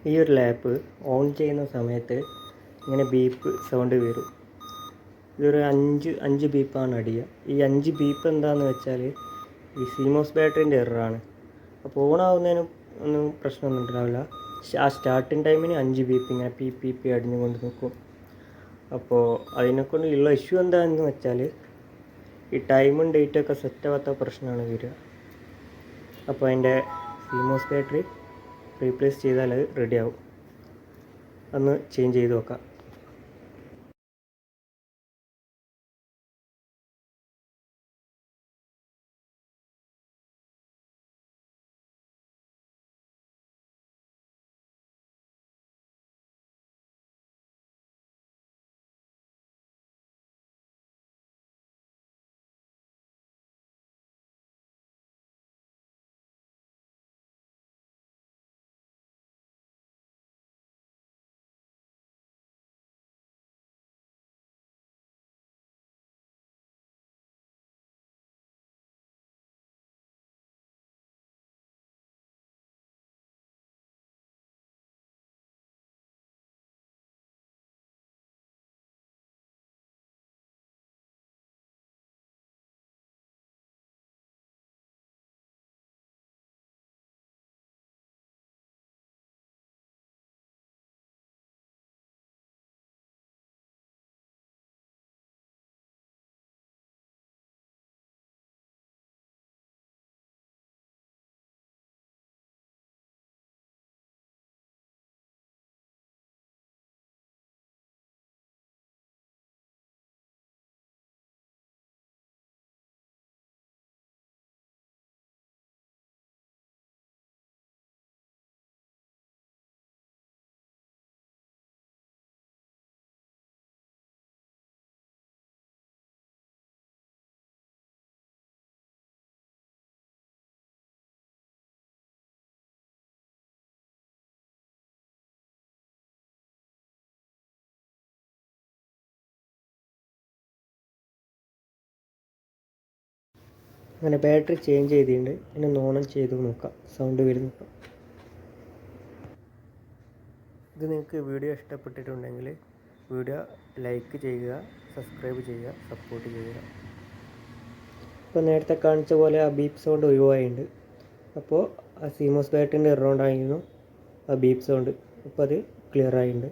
ഈ ഒരു lap on ചെയ്യുന്ന സമയത്ത് ഇങ്ങനെ ബീപ്പ് സൗണ്ട് വരും. ഇതൊരു അഞ്ച് ബീപ്പാണ് അടിക്കുക. ഈ 5 ബീപ്പ് എന്താണെന്ന് വെച്ചാൽ ഈ സിമോസ് ബാറ്ററിൻ്റെ എററാണ്. അപ്പോൾ ഓണാവുന്നതിന് ഒന്നും പ്രശ്നമൊന്നും ഉണ്ടാവില്ല. ആ സ്റ്റാർട്ടിങ് ടൈമിന് 5 ബീപ്പ് ഇങ്ങനെ പി അടിഞ്ഞുകൊണ്ട് നിൽക്കും. അപ്പോൾ അതിനെക്കൊണ്ട് ഉള്ള ഇഷ്യൂ എന്താണെന്ന് വെച്ചാൽ ഈ ടൈമും ഡേറ്റൊക്കെ സെറ്റ് ആവാത്ത പ്രശ്നമാണ് വരിക. അപ്പോൾ അതിൻ്റെ സിമോസ് ബാറ്ററി റീപ്ലേസ് ചെയ്താൽ അത് റെഡിയാവും. ഒന്ന് ചേഞ്ച് ചെയ്ത് നോക്കാം. അങ്ങനെ ബാറ്ററി ചേഞ്ച് ചെയ്തിട്ടുണ്ട്. ഇനി ഓൺ ചെയ്ത് നോക്കാം, സൗണ്ട് വരുന്നു. ഇത് നിങ്ങൾക്ക് വീഡിയോ ഇഷ്ടപ്പെട്ടിട്ടുണ്ടെങ്കിൽ വീഡിയോ ലൈക്ക് ചെയ്യുക, സബ്സ്ക്രൈബ് ചെയ്യുക, സപ്പോർട്ട് ചെയ്യുക. ഇപ്പോൾ നേരത്തെ കാണിച്ച പോലെ ആ ബീപ്പ് സൗണ്ട് ഒഴിവായിട്ടുണ്ട്. അപ്പോൾ ആ സിമോസ് ബാറ്ററിൻ്റെ എറൗണ്ടായിരുന്നു ആ ബീപ്പ് സൗണ്ട്. അപ്പോൾ അത് ക്ലിയർ ആയിട്ടുണ്ട്.